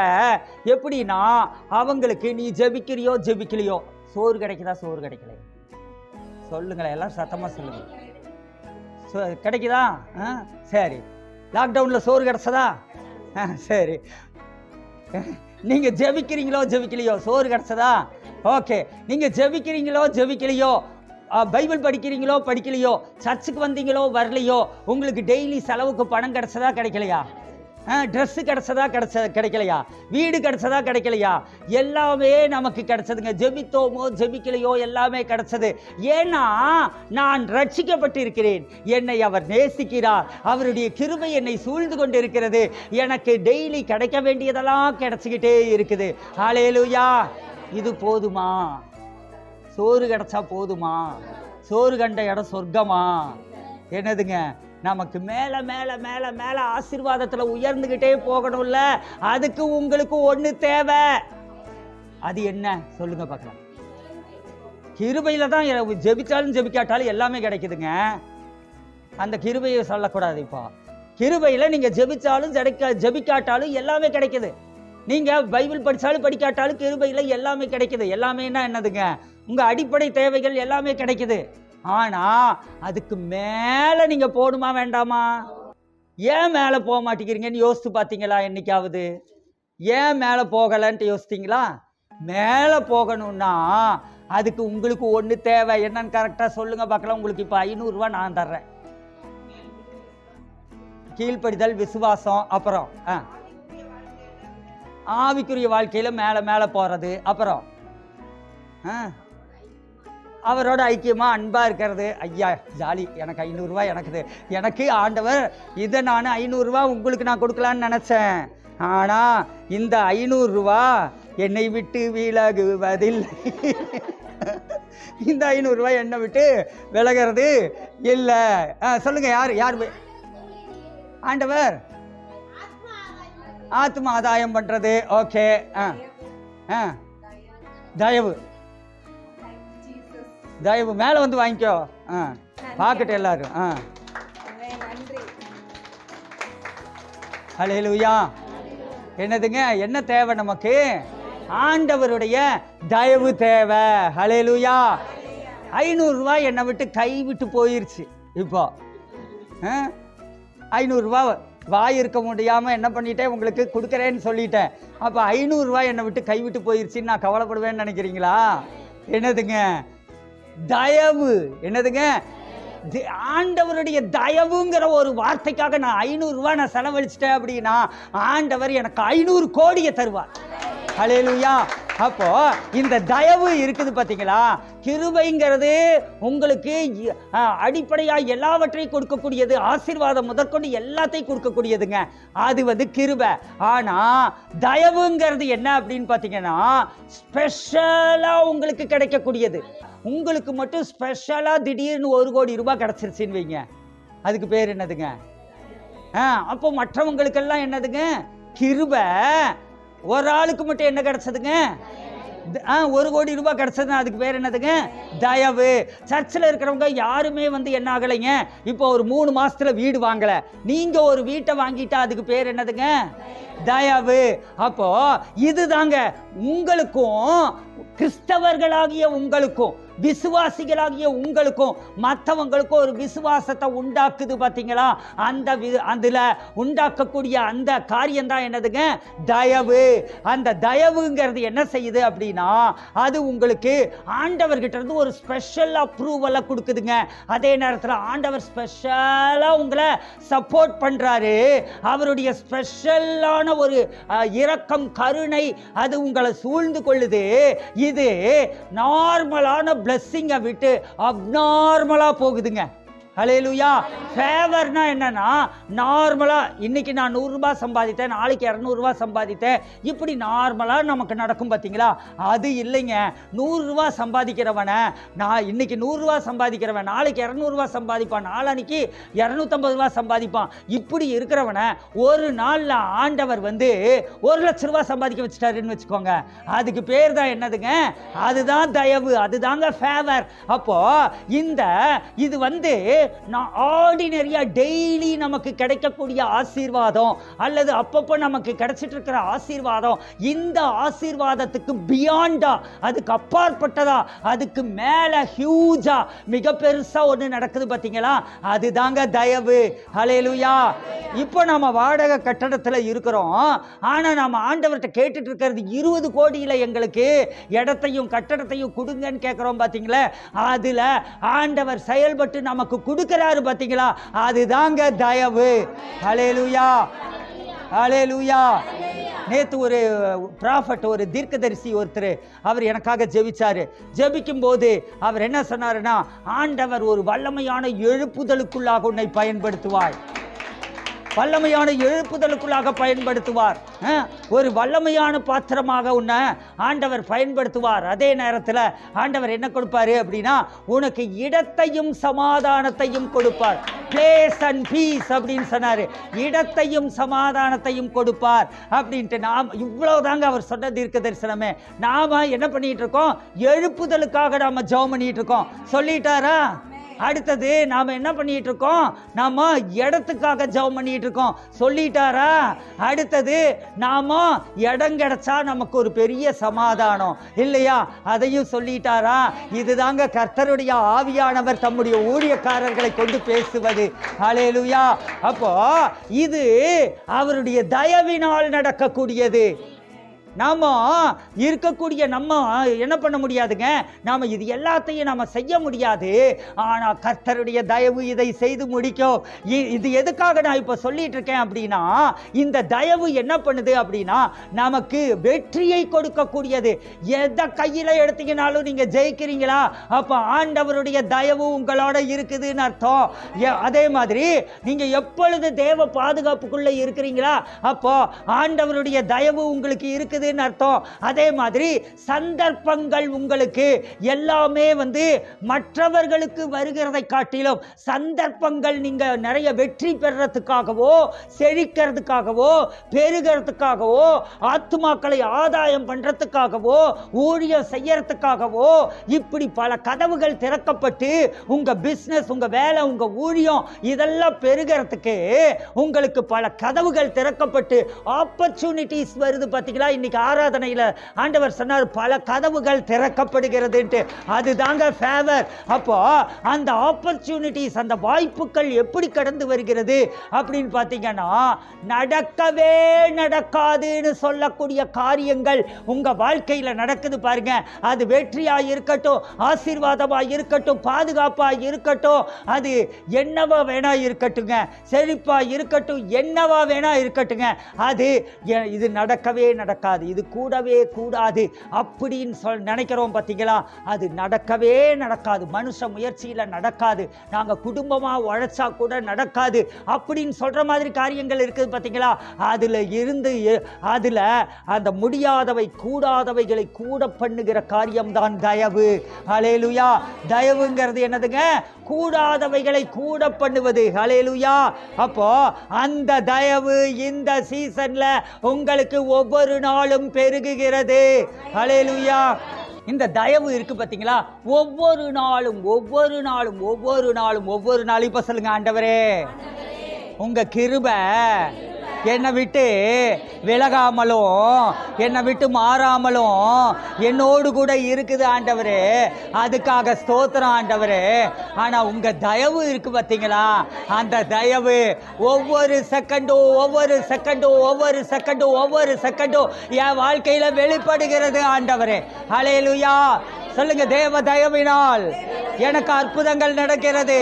எப்படின்னா, அவங்களுக்கு நீ ஜெபிக்கலையோ சோறு கிடைக்குதா சோறு கிடைக்கலையா சொல்லுங்களேன், எல்லாம் சத்தமா சொல்லுங்க. கிடைக்குதா? சரி. லாக்டவுன்ல சோறு கிடைச்சதா? சரி. நீங்க ஜெபிக்கலையோ சோறு கிடைச்சதா? ஓகே. நீங்க ஜெபிக்கலையோ பைபிள் படிக்கலையோ சர்ச்சுக்கு வந்தீங்களோ வரலையோ, உங்களுக்கு டெய்லி செலவுக்கு பணம் கிடைச்சதா கிடைக்கலையா? ட்ரெஸ்ஸு கிடைக்கலையா? வீடு கிடைக்கலையா? எல்லாமே நமக்கு கிடைச்சதுங்க. ஜெபிக்கலையோ எல்லாமே கிடைச்சது. ஏன்னா நான் ரட்சிக்கப்பட்டு இருக்கிறேன், என்னை அவர் நேசிக்கிறார், அவருடைய கிருபை என்னை சூழ்ந்து கொண்டு இருக்கிறது, எனக்கு டெய்லி கிடைக்க வேண்டியதெல்லாம் கிடைச்சிக்கிட்டே இருக்குது. ஹல்லேலூயா. இது போதுமா? சோறு கிடைச்சா போதுமா? சோறு கண்ட இடம் சொர்க்கமா? என்னதுங்க, நமக்கு மேல மேல மேல மேல ஆசீர்வாதத்துல உயர்ந்துகிட்டே போகணும்ல. அதுக்கு உங்களுக்கு ஒண்ணு தேவை. அது என்ன சொல்லுங்க பார்க்கலாம். கிருபையில தான் ஜெபிச்சாலும் ஜெபிக்காட்டாலும் எல்லாமே கிடைக்குதுங்க. அந்த கிருபையை சொல்லக்கூடாது. இப்போ கிருபையில நீங்க ஜெபிச்சாலும் ஜெபிக்காட்டாலும் எல்லாமே கிடைக்குது. நீங்க பைபிள் படிச்சாலும் படிக்காட்டாலும் கிருபையில எல்லாமே கிடைக்குது. எல்லாமேனா என்னதுங்க, உங்க அடிப்படை தேவைகள் எல்லாமே கிடைக்குது. ஆனா அதுக்கு மேல நீங்க போடுமா வேண்டாமா? ஏன் மேல போக மாட்டேங்கிறீங்கன்னு யோசித்து பார்த்தீங்களா? என்னைக்காவது ஏன் மேல போகலன்ட்டு யோசித்தீங்களா? மேல போகணும்னா அதுக்கு உங்களுக்கு ஒண்ணு தேவை. என்னன்னு கரெக்டா சொல்லுங்க பார்க்கலாம். உங்களுக்கு இப்ப 500 ரூபாய் நான் தர்றேன். கீழ்ப்படிதல், விசுவாசம், அப்புறம் ஆவிக்குரிய வாழ்க்கையில மேல மேல போறது, அப்புறம் அவரோட ஐக்கியமா அன்பா இருக்கிறது. ஐயா ஜாலி, எனக்கு 500 ரூபாய் எனக்கு ஆண்டவர் இதை நான் 500 ரூபாய் உங்களுக்கு நான் கொடுக்கலான்னு நினைச்சேன். ஆனா இந்த 500 ரூபாய் என்னை விட்டு விலகுவதில்லை. இந்த 500 ரூபாய் என்னை விட்டு விலகிறது இல்ல. சொல்லுங்க, யார் ஆண்டவர் ஆத்மா ஆதாயம் பண்றது. ஓகே. தயவு மேல வந்து வாங்கிக்கோ. பாக்கட்டு எல்லாரும். ஹல்லேலூயா. என்னதுங்க, என்ன தேவை நமக்கு? ஆண்டவருடைய தயவு தேவை. ஹல்லேலூயா. 500 ரூபாய் என்னை விட்டு கை விட்டு போயிருச்சு. இப்போ 500 ரூபாய் வாய் இருக்க முடியாம என்ன பண்ணிட்டேன், உங்களுக்கு கொடுக்குறேன்னு சொல்லிட்டேன். அப்ப 500 ரூபாய் என்னை விட்டு கைவிட்டு போயிருச்சுன்னு நான் கவலைப்படுவேன்னு நினைக்கிறீங்களா? என்னதுங்க, தயவு. என்னதுங்க, ஆண்டவருடைய தயவுங்கிற ஒரு வார்த்தைக்காக நான் 500 ரூபாய் நான் செலவழிச்சிட்டேன் அப்படின்னா ஆண்டவர் எனக்கு 500 கோடியை தருவார். ஹல்லேலூயா. அப்போ இந்த தயவு இருக்குது பார்த்தீங்களா? கிருபைங்கிறது உங்களுக்கு அடிப்படையா எல்லாவற்றையும் கொடுக்கக்கூடியது. ஆசீர்வாதம் முதற்கொண்டு எல்லாத்தையும் கொடுக்கக்கூடியதுங்க. அது கிருபை. ஆனா தயவுங்கிறது என்ன அப்படின்னு பார்த்தீங்கன்னா, ஸ்பெஷலா உங்களுக்கு கிடைக்கக்கூடியது. உங்களுக்கு மட்டும் ஸ்பெஷலா திடீர்னு 1 கோடி ரூபாய் கிடைச்சிருச்சுன்னு வைங்க, அதுக்கு பேர் என்னதுங்க? அப்போ மற்றவங்களுக்கெல்லாம் என்னதுங்க, கிருபை. ஒரு ஆளுக்கு மட்டும் என்ன கிடைச்சதுங்க? 1 கோடி ரூபாய் கிடைச்சதுன்னா அதுக்கு பேர் என்னதுங்க? தயவு. சர்ச்சில் இருக்கிறவங்க யாருமே என்ன ஆகலைங்க, இப்போ ஒரு 3 மாசத்துல வீடு வாங்கல, நீங்க ஒரு வீட்டை வாங்கிட்டா அதுக்கு பேர் என்னதுங்க? தயவு. அப்போ இதுதாங்க உங்களுக்கும், கிறிஸ்தவர்களாகிய உங்களுக்கும், விசுவாசிகளாகிய உங்களுக்கும் மற்றவங்களுக்கும் ஒரு விசுவாசத்தை உண்டாக்குது பார்த்தீங்களா? அதுல உண்டாக்கக்கூடிய அந்த காரியம் தான் என்னதுங்க? தயவு. அந்த தயவுங்கிறது என்ன செய்யுது அப்படின்னா, அது உங்களுக்கு ஆண்டவர்கிட்ட இருந்து ஒரு ஸ்பெஷல் அப்ரூவலை கொடுக்குதுங்க. அதே நேரத்தில் ஆண்டவர் ஸ்பெஷலா உங்களை சப்போர்ட் பண்றாரு. அவருடைய ஸ்பெஷலான ஒரு இரக்கம், கருணை அது உங்களை சூழ்ந்து கொள்ளுது. இது நார்மலான பிளெஸ்ஸிங்கை விட்டு அப்நார்மலா போகுதுங்க. ஹல்லேலூயா. ஃபேவர்னா என்னன்னா, நார்மலா இன்னைக்கு நான் 100 ரூபாய் சம்பாதித்தேன், நாளைக்கு 200 ரூபாய் சம்பாதித்தேன், இப்படி நார்மலா நமக்கு நடக்கும் பார்த்தீங்களா? அது இல்லைங்க. 100 ரூபாய் சம்பாதிக்கிறவனை, நான் இன்னைக்கு 100 ரூபாய் சம்பாதிக்கிறவன் நாளைக்கு 200 ரூபாய் சம்பாதிப்பான், நாளைக்கு 250 ரூபாய் சம்பாதிப்பான். இப்படி இருக்கிறவனை ஒரு நாள்ல ஆண்டவர் 1,00,000 ரூபாய் சம்பாதிக்க வச்சுட்டாருன்னு வச்சுக்கோங்க. அதுக்கு பேர் தான் என்னதுங்க? அதுதான் தயவு, அதுதாங்க ஃபேவர். அப்போ இது ஆர்டினரியா டெய்லி நமக்கு கிடைக்கக்கூடிய ஆசீர்வாதம், அல்லது அப்பப்போ நமக்கு கிடைச்சிட்டு இருக்கிற ஆசீர்வாதம், இந்த ஆசீர்வாதத்துக்கு பியாண்டா, அதுக்கு அப்பாற்பட்டதா, அதுக்கு மேல ஹியூஜா, மிக பெருசா ஒன்று நடக்குது பார்த்தீங்களா? அதுதாங்க தயவு. ஹல்லேலூயா. இப்போ நம்ம வாடகை கட்டடத்தில் இருக்கிறோம். ஆனா நம்ம ஆண்டவர்கிட்ட கேட்டுட்டு இருக்கிறது 20 கோடியில் எங்களுக்கு இடத்தையும் கட்டடத்தையும் கொடுங்கன்னு கேட்கிறோம் பார்த்தீங்களா? அதுல ஆண்டவர் செயல்பட்டு நமக்கு கொடுக்கிறாரு பார்த்தீங்களா? அதுதாங்க தயவு. ஹல்லேலூயா, ஹல்லேலூயா. நேற்று ஒரு ப்ராஃபட், ஒரு தீர்க்கதரிசி ஒருத்தர், அவர் எனக்காக ஜெபிச்சாரு. ஜெபிக்கும் போது அவர் என்ன சொன்னாருன்னா, ஆண்டவர் ஒரு வல்லமையான எழுப்புதலுக்குள்ளாக உன்னை பயன்படுத்துவார், வல்லமையான எழுப்புதலுக்குள்ளாக பயன்படுத்துவார், ஒரு வல்லமையான பாத்திரமாக உன்னை ஆண்டவர் பயன்படுத்துவார். அதே நேரத்தில் ஆண்டவர் என்ன கொடுப்பாரு அப்படின்னா, உனக்கு இடத்தையும் சமாதானத்தையும் கொடுப்பார். பிளேஸ் அண்ட் பீஸ் அப்படின்னு சொன்னாரு. இடத்தையும் சமாதானத்தையும் கொடுப்பார் அப்படின்ட்டு நாம் இவ்வளவுதாங்க அவர் சொன்ன தீர்க்க தரிசனமே. நாம என்ன பண்ணிட்டு இருக்கோம்? எழுப்புதலுக்காக நாம ஜெபம் பண்ணிட்டு இருக்கோம். சொல்லிட்டாரா? அடுத்தது நாம என்ன பண்ணிட்டு இருக்கோம்? நாம இடத்துக்காக ஜெபம் பண்ணிட்டு இருக்கோம். சொல்லிட்டாரா? அடுத்தது நாம இடம் கிடைச்சா நமக்கு ஒரு பெரிய சமாதானம் இல்லையா? அதையும் சொல்லிட்டாரா? இதுதாங்க கர்த்தருடைய ஆவியானவர் தம்முடைய ஊழியக்காரர்களை கொண்டு பேசுவது. ஹல்லேலூயா. அப்போ இது அவருடைய தயவினால் நடக்கக்கூடியது. நாம இருக்கக்கூடிய நம்ம என்ன பண்ண முடியாதுங்க? நாம இது எல்லாத்தையும் நாம செய்ய முடியாது. ஆனா கர்த்தருடைய தயவு இதை செய்து முடிக்கும். இது எதுக்காக நான் இப்ப சொல்லிட்டு இருக்கேன் அப்படின்னா, இந்த தயவு என்ன பண்ணுது அப்படின்னா, நமக்கு வெற்றியை கொடுக்கக்கூடியது. எதை கையில எடுத்தீங்கனாலும் நீங்க ஜெயிக்கிறீங்களா? அப்ப ஆண்டவருடைய தயவு உங்களோட இருக்குதுன்னு அர்த்தம். அதே மாதிரி நீங்க எப்பொழுது தேவ பாதுகாப்புக்குள்ள இருக்கிறீங்களா? அப்போ ஆண்டவருடைய தயவு உங்களுக்கு இருக்குது அர்த்தம். அதே மாதிரி சந்தர்ப்பங்கள் உங்களுக்கு எல்லாமே மற்றவர்களுக்கு வருகிறதை காட்டிலும் சந்தர்ப்பங்கள் நீங்க நிறைய வெற்றி பெறறதுக்காகவோ, செழிக்கிறதுக்காகவோ, பெருகிறதுக்காகவோ, ஆத்துமாக்களை ஆதாயம் பண்றதுக்காகவோ, ஊழியம் செய்யறதுக்காகவோ, இப்படி பல கதவுகள் திறக்கப்பட்டு உங்க பிசினஸ், உங்க வேலை, உங்க ஊழியம் இதெல்லாம் பெருகிறதுக்கு உங்களுக்கு பல கதவுகள் திறக்கப்பட்டு ஆப்பர்ச்சுனிட்டிஸ் வருது பார்த்தீங்களா? இன்னைக்கு ஆராதனையில் ஆண்டவர் சொன்னார், பல கதவுகள் திறக்கப்படுகிறது. அதுதாங்க ஃபேவர். அப்போ அந்த ஆப்பர்ச்சுனிட்டிஸ், அந்த வாய்ப்புகள் எப்படி கடந்து வருகிறது அப்படின்னு பார்த்தீங்கன்னா, நடக்கவே நடக்காதுன்னு சொல்லக்கூடிய காரியங்கள் உங்க வாழ்க்கையில் நடக்குது பாருங்க. அது வெற்றியா இருக்கட்டும், ஆசீர்வாதமா இருக்கட்டும், பாதுகாப்பா இருக்கட்டும், அது என்னவா வேணா இருக்கட்டுங்க, செழிப்பா இருக்கட்டும், என்னவா வேணா இருக்கட்டுங்க, அது இது நடக்கவே நடக்காது, இது கூடவே கூடாது அப்படின்னு நினைக்கிறோம் பார்த்தீங்களா? அது நடக்கவே நடக்காது. மனுஷ முயற்சியில் நடக்காது. நாங்கள் குடும்பமாக உழைச்சா கூட நடக்காது அப்படின்னு சொல்ற மாதிரி காரியங்கள் இருக்குது பார்த்தீங்களா? அதில் அந்த முடியாதவை, கூடாதவைகளை கூட பண்ணுகிற காரியம்தான் தயவு. ஹல்லேலூயா. தயவுங்கிறது என்னதுங்க? கூடாதவைகளை கூட பண்ணுவது. ஹல்லேலூயா. அப்போ அந்த தயவு இந்த சீசன்ல உங்களுக்கு ஒவ்வொரு நாளும் பெருகுகிறது. ஹல்லேலூயா. இந்த தயவு இருக்கு பார்த்தீங்களா? ஒவ்வொரு நாளும் இப்ப சொல்லுங்க, ஆண்டவரே உங்க கிருபை என்னை விட்டு விலகாமலும் என்னை விட்டு மாறாமலும் என்னோடு கூட இருக்குது ஆண்டவரே. அதுக்காக ஸ்தோத்திரம் ஆண்டவரே. ஆனா உங்க தயவு இருக்கு பார்த்தீங்களா? அந்த தயவு ஒவ்வொரு செகண்டும் என் வாழ்க்கையில வெளிப்படுகிறது ஆண்டவரே. ஹல்லேலூயா. சொல்லுங்க, தேவ தயவினால் எனக்கு அற்புதங்கள் நடக்கிறது.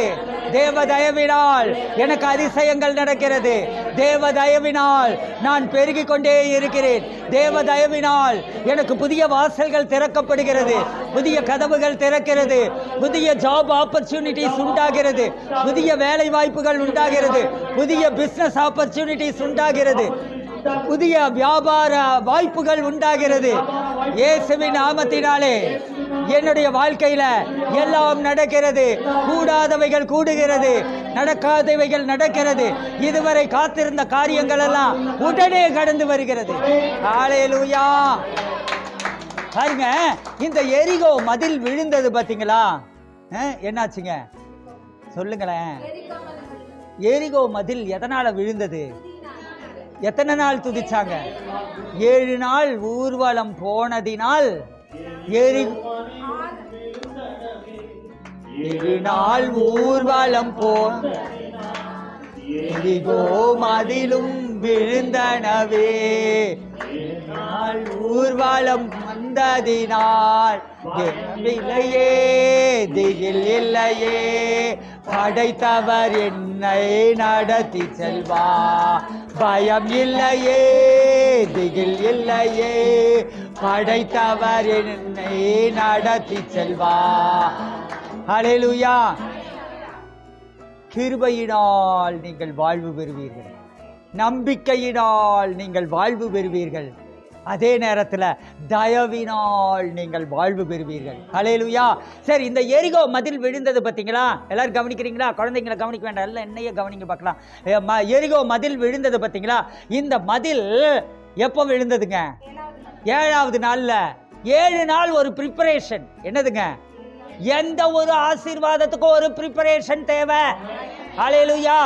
தேவ தயவினால் எனக்கு அதிசயங்கள் நடக்கிறது. தேவ தயவினால் நான் பெருகிக் கொண்டே இருக்கிறேன். தேவ தயவினால் எனக்கு புதிய வாசல்கள் திறக்கப்படுகிறது, புதிய கதவுகள் திறக்கிறது, புதிய ஜாப் ஆப்பர்ச்சுனிட்டிஸ் உண்டாகிறது, புதிய வேலை வாய்ப்புகள் உண்டாகிறது, புதிய பிசினஸ் ஆப்பர்ச்சுனிட்டிஸ் உண்டாகிறது, புதிய வியாபார வாய்ப்புகள் உண்டாகிறது. இயேசுவின் நாமத்தினாலே என்னுடைய வாழ்க்கையில எல்லாம் நடக்கிறது. கூடாதவைகள் கூடுகிறது, நடக்காதவைகள் நடக்கிறது. இதுவரை காத்திருந்த காரியங்கள் எல்லாம் உடனே கடந்து வருகிறது. ஹல்லேலூயா. பாருங்க, இந்த எரிகோ மதில் விழுந்தது பாத்தீங்களா? என்னாச்சுங்க சொல்லுங்களேன். எரிகோ மதில் எதனால விழுந்தது? எத்தனை நாள் துதிச்சாங்க? 7 நாள் ஊர்வலம் போனதினால் 7 நாள் ஊர்வலம் எரிகோ மதிலும் விழுந்தனவே. ஊர்வலம் வந்ததினால் இல்லையே, திகில் இல்லையே, படைத்தவர் என்னை நடத்தி செல்வா. பயம் இல்லையே, திகில் இல்லையே, படைத்தவர் என்னை நடத்தி செல்வா. ஹல்லேலூயா. கிருபையினால் நீங்கள் வாழ்வு பெறுவீர்கள், நம்பிக்கையினால் நீங்கள் வாழ்வு பெறுவீர்கள், அதே நேரத்தில் தயவினால் நீங்கள் வாழ்வு பெறுவீர்கள். ஹல்லேலூயா. சரி, இந்த எரிகோ மதில் விழுந்தது பார்த்தீங்களா? எல்லாரும் கவனிக்கிறீங்களா? குழந்தைங்களை கவனிக்க வேண்டாம், எல்லாம் என்னையே கவனிங்க பார்க்கலாம். எரிகோ மதில் விழுந்தது பார்த்தீங்களா? இந்த மதில் எப்போ விழுந்ததுங்க? 7வது நாள்ல. 7 நாள் ஒரு ப்ரிப்பரேஷன். என்னதுங்க? எந்த ஒரு ஆசீர்வாதத்துக்கும் ஒரு ப்ரிப்பரேஷன் தேவை. ஹல்லேலூயா.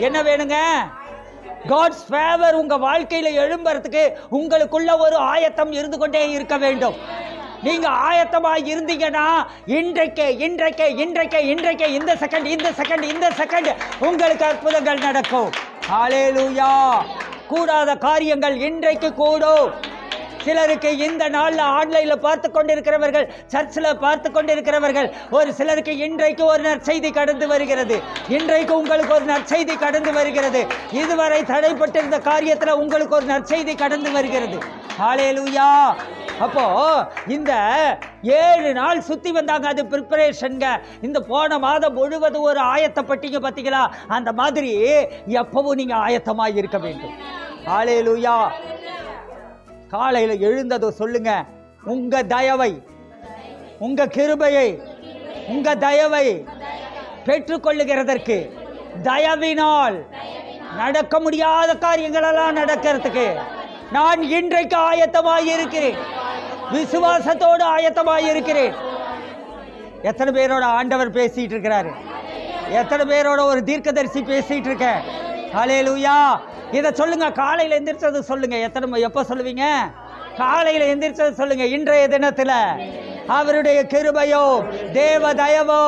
என்ன வேணுங்க? காட்ஸ் ஃபேவர் உங்க வாழ்க்கையில எழும்பறதுக்கு உங்களுக்குள்ள ஒரு ஆயத்தம் இருந்து கொண்டே இருக்க வேண்டும். நீங்க ஆயத்தமாய் இருந்தீங்கன்னா இன்றைக்கு இந்த செகண்ட் உங்களுக்கு அற்புதங்கள் நடக்கும். ஹல்லேலூயா. கூடாத காரியங்கள் இன்றைக்கு கூடும். சிலருக்கு இந்த நாளில் ஆன்லைன்ல பார்த்து கொண்டிருக்கிறவர்கள், சர்ச்சில் பார்த்து கொண்டிருக்கிறவர்கள், ஒரு சிலருக்கு இன்றைக்கு ஒரு நற்செய்தி கடந்து வருகிறது. இன்றைக்கு உங்களுக்கு ஒரு நற்செய்தி கடந்து வருகிறது. இதுவரை தடைப்பட்டிருந்த காரியத்தில் உங்களுக்கு ஒரு நற்செய்தி கடந்து வருகிறது. ஹல்லேலூயா. அப்போ இந்த 7 நாள் சுத்தி வந்தாங்க, அது ப்ரிப்பரேஷன்ங்க. இந்த போன மாதம் முழுவதும் ஒரு ஆயத்தப்பட்டீங்க பார்த்தீங்களா? அந்த மாதிரி எப்பவும் நீங்க ஆயத்தமாய் இருக்க வேண்டும். ஹல்லேலூயா. காலையில் எழுந்ததோ சொல்லுங்க, உங்க தயவை, உங்க கிருபையை, உங்க தயவை பெற்றுக்கொள்ளுகிறதற்கு, தயவினால் நடக்க முடியாத காரியங்கள் எல்லாம் நடக்கிறதுக்கு நான் இன்றைக்கு ஆயத்தமாய் இருக்கிறேன், விசுவாசத்தோடு ஆயத்தமாய் இருக்கிறேன். எத்தனை பேரோட ஆண்டவர் பேசிட்டு இருக்கிறாரு? எத்தனை பேரோட ஒரு தீர்க்கதரிசி பேசிட்டு இருக்க? ஹல்லேலூயா. இதை சொல்லுங்க. காலையில் எந்திரிச்சது சொல்லுங்க. எப்போ சொல்லுவீங்க? காலையில் எந்திரிச்சது சொல்லுங்க. இன்றைய தினத்தில் அவருடைய கிருபையோ தேவ தயவோ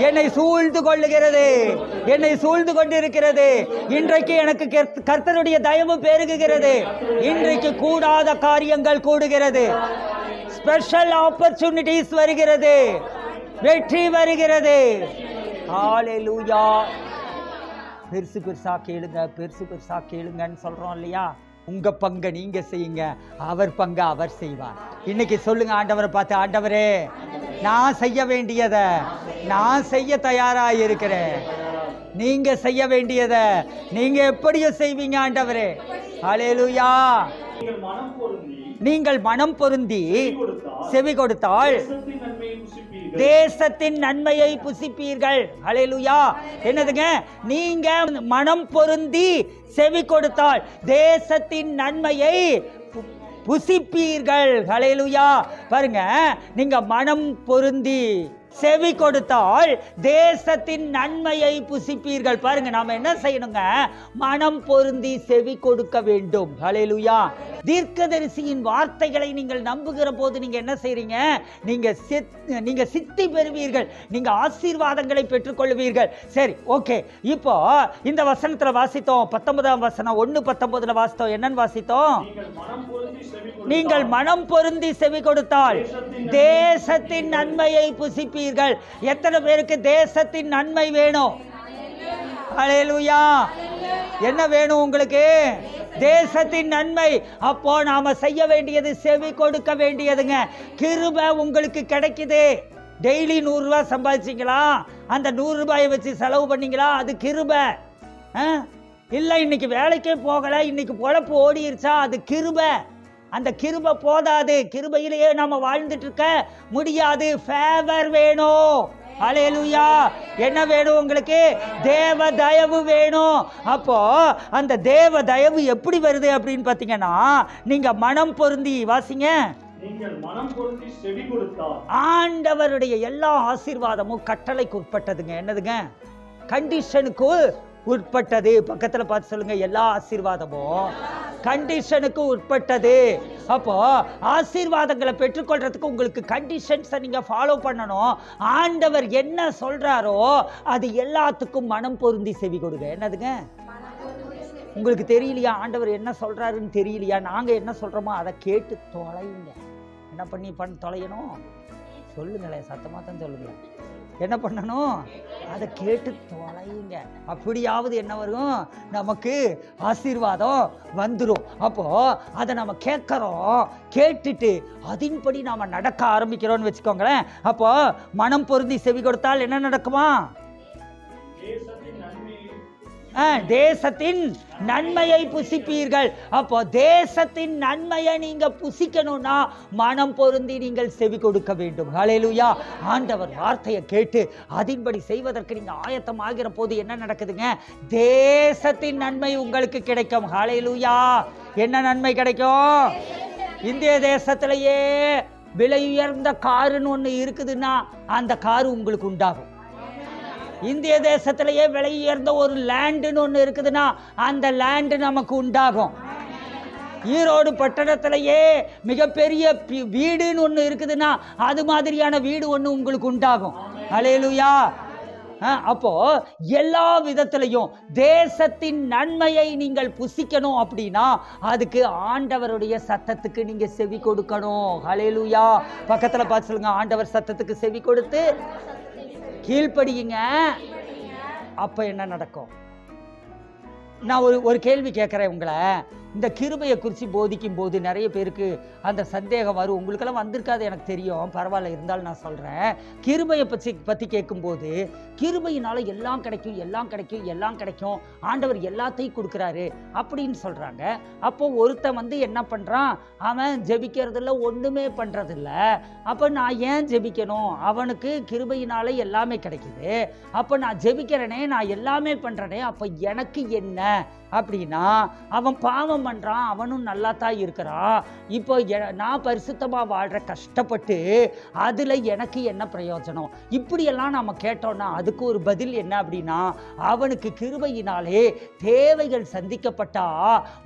என்னை சூழ்ந்து கொள்ளுகிறது, என்னை சூழ்ந்து கொண்டிருக்கிறது. இன்றைக்கு எனக்கு கர்த்தருடைய தயவு பெருகுகிறது. இன்றைக்கு கூடாத காரியங்கள் கூடுகிறது. ஸ்பெஷல் ஆப்பர்ச்சுனிட்டிஸ் வருகிறது, வெற்றி வருகிறது. ஹல்லேலூயா. பெருசு பெருசா கேளுங்கன்னு சொல்றோம் இல்லையா? உங்க பங்கை நீங்க செய்யுங்க, அவர் பங்கை அவர் செய்வார். இன்னைக்கு சொல்லுங்க ஆண்டவரை பார்த்து, ஆண்டவரே நான் செய்ய வேண்டியதை நான் செய்ய தயாராக இருக்கிறேன். நீங்க செய்ய வேண்டியதை நீங்க எப்படியும் செய்வீங்க ஆண்டவரே. ஹல்லேலூயா. நீங்கள் மனம் பொருந்தி செவி கொடுத்தால் தேசத்தின் நன்மையை புசிப்பீர்கள். ஹல்லேலூயா. என்னதுங்க? நீங்க மனம் பொருந்தி செவி கொடுத்தால் தேசத்தின் நன்மையை புசிப்பீர்கள். ஹல்லேலூயா. பாருங்க, நீங்க மனம் பொருந்தி செவி கொடுத்தால் தேசத்தின் நன்மையை புசிப்பீர்கள். பாருங்க, நாம என்ன செய்யணுங்க? மனம் பொருந்தி செவி கொடுக்க வேண்டும். ஹல்லேலூயா. தீர்க்கதரிசியின் வார்த்தைகளை நீங்கள் நம்புகிற போது நீங்க என்ன செய்றீங்க? நீங்க சித்தி பெறுவீர்கள், நீங்க ஆசீர்வாதங்களை பெற்றுக்கொள்வீர்கள். சரி, ஓகே. இப்போ இந்த வசனத்துல வாசித்தோம், 19ஆம் வசனம் 1:19 வாசித்தோம். என்னன்னு வாசித்தோம்? நீங்கள் மனம் பொருந்தி செவி கொடுத்தால் தேசத்தின் நன்மையை புசிப்பீர்கள். எத்தனை பேருக்கு தேசத்தின் நன்மை வேணும்? அல்லேலூயா. என்ன வேணும் உங்களுக்கு? தேசத்தின் நன்மை. அப்போ நாம செய்ய வேண்டியது செவி கொடுக்க வேண்டியதுங்க. கிருபை உங்களுக்கு கிடைக்குது. டெய்லி 100 ரூபாய் சம்பாதிச்சிங்களா? அந்த 100 ரூபாயை வச்சு செலவு பண்ணீங்களா? அது கிருபை. இல்லை இன்னைக்கு வேலைக்கே போகலை, இன்னைக்கு பொழப்பு ஓடிருச்சா? அது கிருபை. அந்த கிருபை போதாது. கிருபையிலேயே நம்ம வாழ்ந்துட்டு இருக்க முடியாது. ஃபேவர் வேணும். அல்லேலூயா. என்ன வேணும் உங்களுக்கு? தேவ தயவு வேணும். அப்போ அந்த தேவ தயவு எப்படி வருது அப்படின்னு பார்த்தீங்கன்னா, நீங்க மனம் பொருந்தி வாசிங்க. நீங்கள் மனம் பொருந்தி செவி கொடுத்தால் ஆண்டவருடைய எல்லா ஆசீர்வாதமும் கட்டளைக்கு உட்பட்டதுங்க. என்னதுங்க? கண்டிஷனுக்கு உட்பட்டது. பக்கத்தில் பார்த்து சொல்லுங்க. எல்லா ஆசீர்வாதமும் கண்டிஷனுக்கு உட்பட்டது. அப்போ ஆசீர்வாதங்களை பெற்றுக்கொள்றதுக்கு உங்களுக்கு கண்டிஷன்ஸை நீங்க ஃபாலோ பண்ணணும். ஆண்டவர் என்ன சொல்றாரோ அது எல்லாத்துக்கும் மனம் பொருந்தி செவி கொடுங்க. என்னதுங்க? உங்களுக்கு தெரியலையா ஆண்டவர் என்ன சொல்றாருன்னு தெரியலையா? நாங்க என்ன சொல்றோமோ அதை கேட்டு தொலைங்க. என்ன பண்ணி தொலையணும்? சொல்லுங்களேன், சத்தமா தான் சொல்லுங்களேன். என்ன பண்ணணும்? அதை கேட்டு தொலைங்க. அப்படியாவது என்ன வரும்? நமக்கு ஆசீர்வாதம் வந்துடும். அப்போ அதை நம்ம கேட்கறோம். கேட்டுட்டு அதன்படி நாம நடக்க ஆரம்பிக்கிறோம்னு வச்சுக்கோங்களேன். அப்போ மனம் பொருந்தி செவி கொடுத்தால் என்ன நடக்குமா? தேசத்தின் நன்மையை புசிப்பீர்கள். அப்போ தேசத்தின் நன்மையை நீங்க புசிக்கணும்னா மனம் பொருந்தி நீங்கள் செவி கொடுக்க வேண்டும். ஹல்லேலூயா. ஆண்டவர் வார்த்தையை கேட்டு அதன்படி செய்வதற்கு நீங்க ஆயத்தம் ஆகிற போது என்ன நடக்குதுங்க? தேசத்தின் நன்மை உங்களுக்கு கிடைக்கும். ஹல்லேலூயா. என்ன நன்மை கிடைக்கும்? இந்திய தேசத்திலேயே விலை உயர்ந்த காருன்னு ஒன்று இருக்குதுன்னா அந்த காரு உங்களுக்கு உண்டாகும். இந்திய தேசத்திலேயே விலை உயர்ந்த ஒரு லேண்டுன்னு ஒன்று இருக்குதுன்னா அந்த லேண்டு நமக்கு உண்டாகும். ஈரோடு பட்டணத்திலேயே மிகப்பெரிய வீடுன்னு ஒன்று இருக்குதுன்னா அது மாதிரியான வீடு ஒன்று உங்களுக்கு உண்டாகும். அல்லேலூயா. அப்போ எல்லா விதத்திலையும் தேசத்தின் நன்மையை நீங்கள் புசிக்கணும் அப்படின்னா அதுக்கு ஆண்டவருடைய சத்தத்துக்கு நீங்க செவி கொடுக்கணும். அல்லேலூயா. பக்கத்துல பார்த்து சொல்லுங்க. ஆண்டவர் சத்தத்துக்கு செவி கொடுத்து கீழ்ப்படியுங்க. அப்ப என்ன நடக்கும்? நான் ஒரு கேள்வி கேட்கிறேன் உங்களை. இந்த கிருபையை குறித்து போதிக்கும் போது நிறைய பேருக்கு அந்த சந்தேகம் வரும். உங்களுக்கெல்லாம் வந்திருக்காது எனக்கு தெரியும், பரவாயில்ல, இருந்தாலும் நான் சொல்கிறேன். கிருபையை பற்றி கேட்கும்போது கிருபையினால எல்லாம் கிடைக்கும், எல்லாம் கிடைக்கும், எல்லாம் கிடைக்கும், ஆண்டவர் எல்லாத்தையும் கொடுக்குறாரு அப்படின்னு சொல்கிறாங்க. அப்போது ஒருத்தன் என்ன பண்ணுறான்? அவன் ஜெபிக்கிறதில்ல, ஒன்றுமே பண்ணுறதில்ல. அப்போ நான் ஏன் ஜெபிக்கணும்? அவனுக்கு கிருபையினால எல்லாமே கிடைக்குது. அப்போ நான் ஜெபிக்கிறேனே, நான் எல்லாமே பண்ணுறேனே, அப்போ எனக்கு என்ன அப்படின்னா அவன் பாவம் பண்ணுறான், அவனும் நல்லா தான் இருக்கிறான். இப்போ நான் பரிசுத்தமாக வாழ்கிற கஷ்டப்பட்டு அதில் எனக்கு என்ன பிரயோஜனம்? இப்படியெல்லாம் நம்ம கேட்டோம்னா அதுக்கு ஒரு பதில் என்ன அப்படின்னா, அவனுக்கு கிருபையினாலே தேவைகள் சந்திக்கப்பட்டா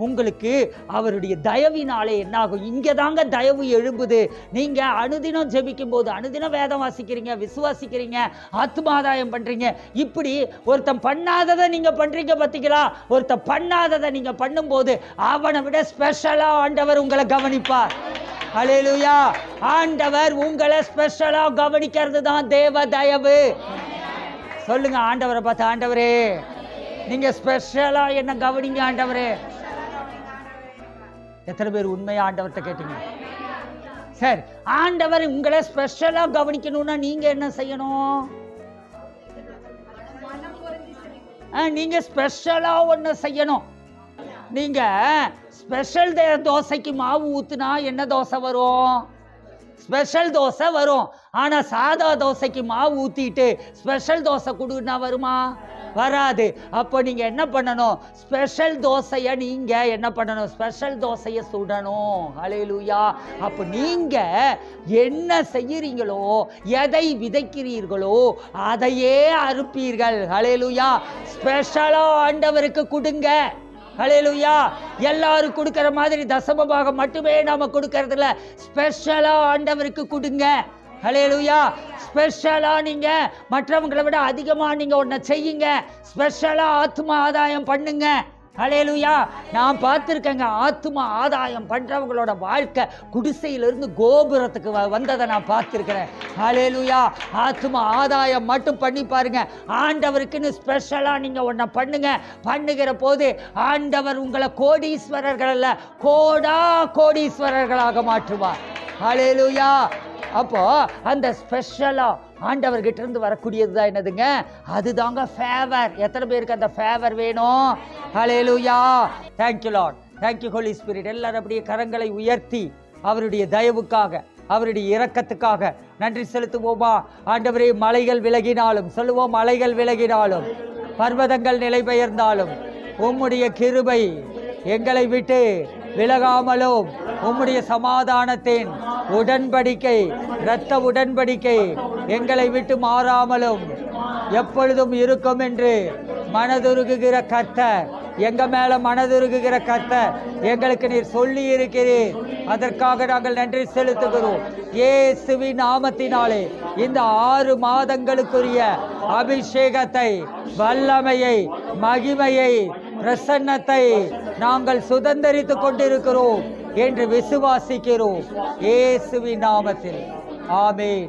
உங்களுக்கு அவருடைய தயவினாலே என்ன ஆகும்? இங்கே தாங்க தயவு எழும்புது. நீங்கள் அனுதினம் ஜெபிக்கும் போது, அனுதினம் வேதம் வாசிக்கிறீங்க, விசுவாசிக்கிறீங்க, ஆத்மாதாயம் பண்ணுறீங்க, இப்படி ஒருத்தன் பண்ணாததை நீங்கள் பண்ணுறீங்க பார்த்தீங்களா? ஒருத்தன் பண்ணாததை நீங்க பண்ணும்போது அவனை விட ஸ்பெஷலா ஆண்டவர் உங்களை கவனிப்பார். ஹல்லேலூயா. ஆண்டவர் உங்களை ஸ்பெஷலா கவனிக்கிறது தான் தேவ தயவு. சொல்லுங்க ஆண்டவரை பார்த்து, ஆண்டவரே நீங்க ஸ்பெஷலா என்ன கவனிங்க ஆண்டவரே. எத்தனை பேர் உண்மையா ஆண்டவர்கிட்ட கேட்டீங்க? சரி, ஆண்டவர் உங்களை ஸ்பெஷலா கவனிக்கணும்னா நீங்க என்ன செய்யணும்? நீங்க ஸ்பெஷலா ஒன்று செய்யணும். நீங்க ஸ்பெஷல் தோசைக்கு மாவு ஊத்துனா என்ன தோசை வரும்? ஸ்பெஷல் தோசை வரும். ஆனா சாதா தோசைக்கு மாவு ஊத்திட்டு ஸ்பெஷல் தோசை கொடுன்னா வருமா? வராது. அப்போ நீங்க என்ன பண்ணணும்? ஸ்பெஷல் தோசையை நீங்க என்ன பண்ணணும்? ஸ்பெஷல் தோசையை சுடணும். ஹல்லேலூயா. அப்போ நீங்க என்ன செய்யறீங்களோ, எதை விதைக்கிறீர்களோ அதையே அறுப்பீர்கள். ஹல்லேலூயா. ஸ்பெஷலா ஆண்டவருக்கு கொடுங்க. ஹல்லேலூயா. எல்லாரும் கொடுக்கிற மாதிரி தசம பாகம் மட்டுமே நாம கொடுக்கறதில்ல, ஸ்பெஷலா ஆண்டவருக்கு கொடுங்க. ஹல்லேலூயா. ஸ்பெஷலா நீங்க மற்றவங்களை விட அதிகமா நீங்க ஒன்ன செய்யுங்க. ஸ்பெஷலா ஆத்ம ஆதாயம் பண்ணுங்க. ஹல்லேலூயா. நான் பார்த்துருக்கேங்க, ஆத்தும ஆதாயம் பண்றவங்களோட வாழ்க்கை குடிசையிலிருந்து கோபுரத்துக்கு வந்ததை நான் பார்த்துருக்கிறேன். ஹல்லேலூயா. ஆத்தும ஆதாயம் மட்டும் பண்ணி பாருங்க. ஆண்டவருக்குன்னு ஸ்பெஷலாக நீங்கள் ஒன்றை பண்ணுகிற போது ஆண்டவர் உங்களை கோடீஸ்வரர்கள் அல்ல, கோடீஸ்வரர்களாக மாற்றுவார். ஹல்லேலூயா. அப்போ அந்த ஸ்பெஷலா ஆண்டவர்கிட்ட இருந்து வரக்கூடியது தான் என்னதுங்க? அதுதாங்க ஃபேவர். எத்தனை பேருக்கு அந்த ஃபேவர் வேணும்? Hallelujah. Thank you lord, thank you holy spirit. எல்லாரும் அப்படியே கரங்களை உயர்த்தி அவருடைய தயவுக்காக, அவருடைய இரக்கத்துக்காக நன்றி செலுத்துவோமா? ஆண்டவரே, மலைகள் விலகினாலும், சொல்லுவோம், மலைகள் விலகினாலும், பர்வதங்கள் நிலை பெயர்ந்தாலும், உம்முடைய கிருபை எங்களை விட்டு விலகாமலும், உம்முடைய சமாதானத்தின் உடன்படிக்கை, இரத்த உடன்படிக்கை எங்களை விட்டு மாறாமலும் எப்பொழுதும் இருக்கும் என்று மனதுருகுகிற கர்த்தர், எங்க மேல மனதுருகுகிற கர்த்தர் எங்களுக்கு நீர் சொல்லி இருக்கிறீர். அதற்காக நாங்கள் நன்றி செலுத்துகிறோம். இயேசுவின் நாமத்தினாலே இந்த 6 மாதங்களுக்குரிய அபிஷேகத்தை, வல்லமையை, மகிமையை, பிரசன்னத்தை நாங்கள் சுதந்தரித்துக் கொண்டிருக்கிறோம் என்று விசுவாசிக்கிறோம். இயேசுவின் நாமத்தில் ஆமென்.